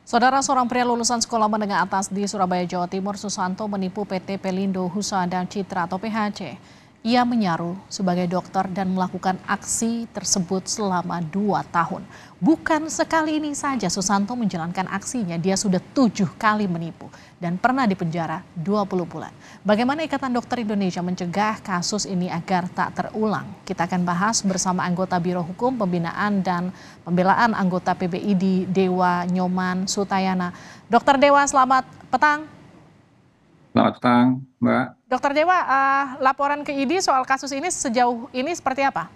Saudara seorang pria lulusan sekolah menengah atas di Surabaya, Jawa Timur, Susanto menipu PT Pelindo Husa dan Citra atau PHC. Ia menyaru sebagai dokter dan melakukan aksi tersebut selama 2 tahun. Bukan sekali ini saja Susanto menjalankan aksinya, dia sudah 7 kali menipu dan pernah dipenjara 20 bulan. Bagaimana Ikatan Dokter Indonesia mencegah kasus ini agar tak terulang? Kita akan bahas bersama anggota Biro Hukum Pembinaan dan Pembelaan anggota PBID Dewa Nyoman Sutayana. Dokter Dewa, selamat petang. Selamat petang, Mbak. Dokter Dewa, laporan ke ID soal kasus ini sejauh ini seperti apa?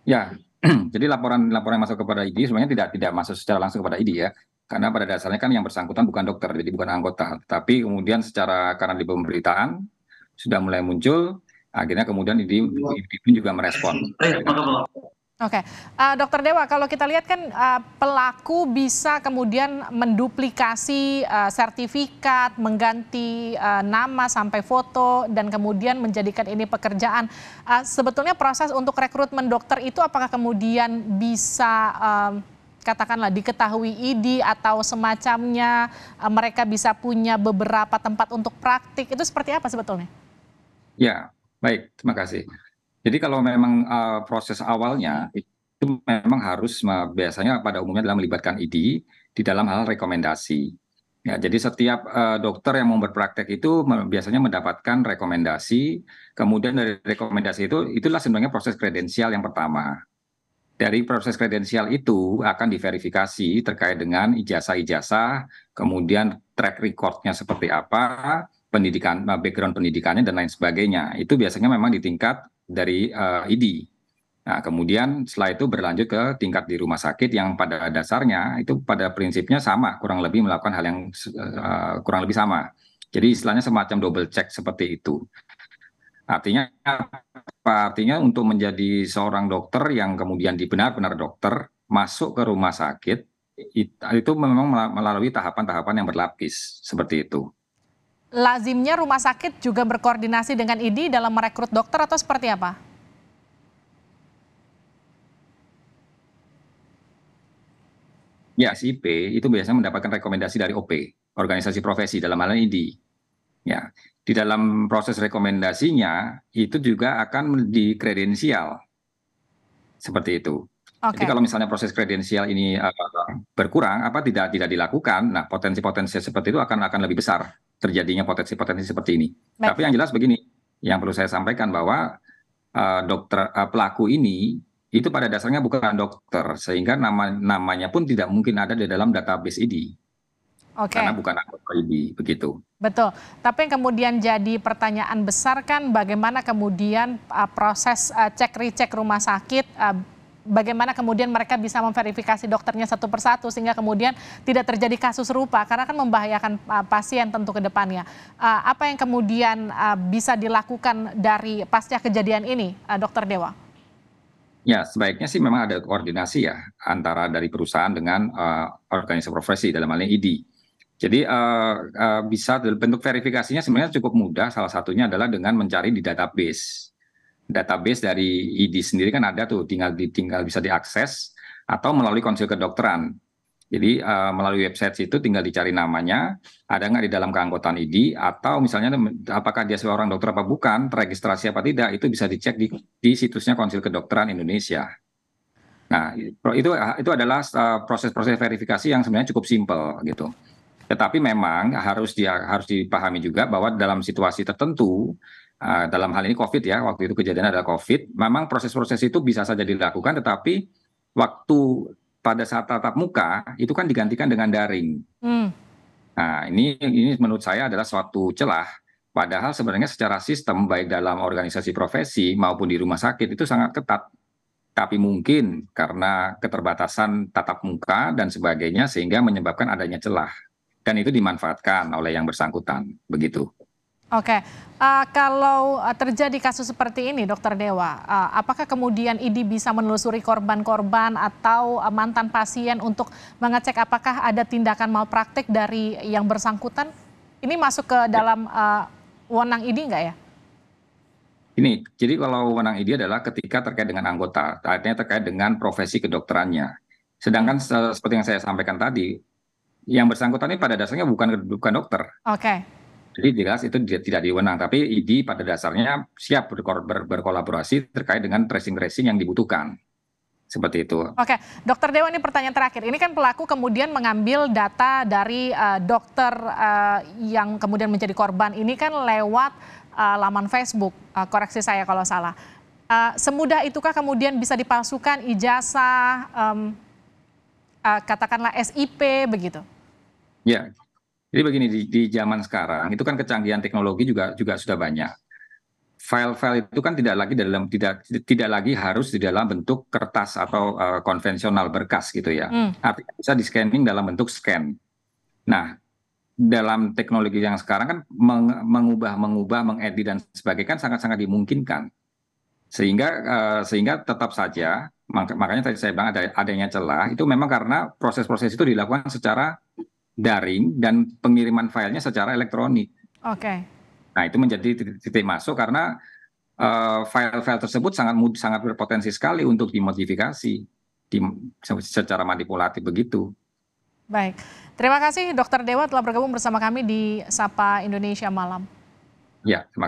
Ya, jadi laporan yang masuk kepada ID sebenarnya tidak masuk secara langsung kepada ID ya, karena pada dasarnya kan yang bersangkutan bukan dokter, jadi bukan anggota. Tapi kemudian karena di pemberitaan sudah mulai muncul, akhirnya kemudian ID pun juga merespon. Oke, Dokter Dewa, kalau kita lihat kan pelaku bisa kemudian menduplikasi sertifikat, mengganti nama sampai foto, dan kemudian menjadikan ini pekerjaan. Sebetulnya proses untuk rekrutmen dokter itu apakah kemudian bisa katakanlah diketahui ID atau semacamnya, mereka bisa punya beberapa tempat untuk praktik, itu seperti apa sebetulnya? Ya, baik, terima kasih. Jadi kalau memang proses awalnya itu memang harus biasanya pada umumnya adalah melibatkan ID di dalam hal rekomendasi. Ya, jadi setiap dokter yang mau berpraktek itu biasanya mendapatkan rekomendasi, kemudian dari rekomendasi itulah sebenarnya proses kredensial yang pertama. Dari proses kredensial itu akan diverifikasi terkait dengan ijazah-ijazah, kemudian track recordnya seperti apa, pendidikan, background pendidikannya dan lain sebagainya. Itu biasanya memang di tingkat dari ID. Nah, kemudian setelah itu berlanjut ke tingkat di rumah sakit yang pada dasarnya itu pada prinsipnya sama, kurang lebih melakukan hal yang kurang lebih sama. Jadi istilahnya semacam double check seperti itu. Artinya apa? Artinya untuk menjadi seorang dokter yang kemudian benar-benar dokter masuk ke rumah sakit itu memang melalui tahapan-tahapan yang berlapis seperti itu. Lazimnya rumah sakit juga berkoordinasi dengan ID dalam merekrut dokter atau seperti apa? Ya, SIP itu biasanya mendapatkan rekomendasi dari OP, organisasi profesi dalam hal ini ID. Ya, di dalam proses rekomendasinya itu juga akan dikredensial seperti itu. Jadi Oke. kalau misalnya proses kredensial ini berkurang, apa tidak dilakukan, nah potensi-potensi seperti itu akan lebih besar terjadinya potensi-potensi seperti ini. Baik. Tapi yang jelas begini, yang perlu saya sampaikan bahwa pelaku ini itu pada dasarnya bukan dokter, sehingga namanya pun tidak mungkin ada di dalam database ID, karena Oke. bukan anggota ID, begitu. Betul, tapi yang kemudian jadi pertanyaan besar kan bagaimana kemudian proses cek recek rumah sakit, bagaimana kemudian mereka bisa memverifikasi dokternya satu persatu sehingga kemudian tidak terjadi kasus serupa karena kan membahayakan pasien tentu ke depannya. Apa yang kemudian bisa dilakukan dari pasca kejadian ini, Dokter Dewa? Ya, sebaiknya sih memang ada koordinasi ya antara dari perusahaan dengan organisasi profesi dalam hal ini ID. Jadi bisa bentuk verifikasinya sebenarnya cukup mudah. Salah satunya adalah dengan mencari di database. Database dari ID sendiri kan ada tuh, tinggal bisa diakses atau melalui konsil kedokteran. Jadi melalui website itu tinggal dicari namanya, ada nggak di dalam keanggotaan ID, atau misalnya apakah dia seorang dokter apa bukan, terregistrasi apa tidak, itu bisa dicek di situsnya Konsil Kedokteran Indonesia. Nah, itu adalah proses-proses verifikasi yang sebenarnya cukup simpel gitu. Tetapi memang harus dipahami juga bahwa dalam situasi tertentu, dalam hal ini COVID ya, waktu itu kejadian adalah COVID, memang proses-proses itu bisa saja dilakukan, tetapi waktu pada saat tatap muka itu kan digantikan dengan daring. Hmm. Nah, ini menurut saya adalah suatu celah. Padahal sebenarnya secara sistem baik dalam organisasi profesi maupun di rumah sakit itu sangat ketat. Tapi mungkin karena keterbatasan tatap muka dan sebagainya sehingga menyebabkan adanya celah. Dan itu dimanfaatkan oleh yang bersangkutan, begitu. Oke, kalau terjadi kasus seperti ini, Dokter Dewa, apakah kemudian ID bisa menelusuri korban-korban atau mantan pasien untuk mengecek apakah ada tindakan malpraktik dari yang bersangkutan? Ini masuk ke dalam wewenang ID nggak ya? Ini, jadi kalau wewenang ID adalah ketika terkait dengan anggota, artinya terkait dengan profesi kedokterannya. Sedangkan seperti yang saya sampaikan tadi, yang bersangkutan ini pada dasarnya bukan dokter. Oke. Jadi jelas itu tidak diwenang, tapi ID pada dasarnya siap berkolaborasi terkait dengan tracing yang dibutuhkan. Seperti itu. Oke, Dokter Dewa, ini pertanyaan terakhir. Ini kan pelaku kemudian mengambil data dari dokter yang kemudian menjadi korban ini kan lewat laman Facebook. Koreksi saya kalau salah. Semudah itukah kemudian bisa dipalsukan ijazah, katakanlah SIP begitu? Ya, jadi begini, di zaman sekarang itu kan kecanggihan teknologi juga sudah banyak. File-file itu kan tidak lagi harus di dalam bentuk kertas atau konvensional berkas gitu ya. Artinya bisa di scanning dalam bentuk scan. Nah, dalam teknologi yang sekarang kan mengubah, mengedit dan sebagainya kan sangat-sangat dimungkinkan. Sehingga tetap saja, makanya tadi saya bilang adanya celah itu memang karena proses-proses itu dilakukan secara daring dan pengiriman filenya secara elektronik. Oke. Nah, itu menjadi titik masuk karena file-file tersebut sangat berpotensi sekali untuk dimodifikasi secara manipulatif begitu. Baik. Terima kasih Dokter Dewa telah bergabung bersama kami di Sapa Indonesia Malam. Ya, terima kasih.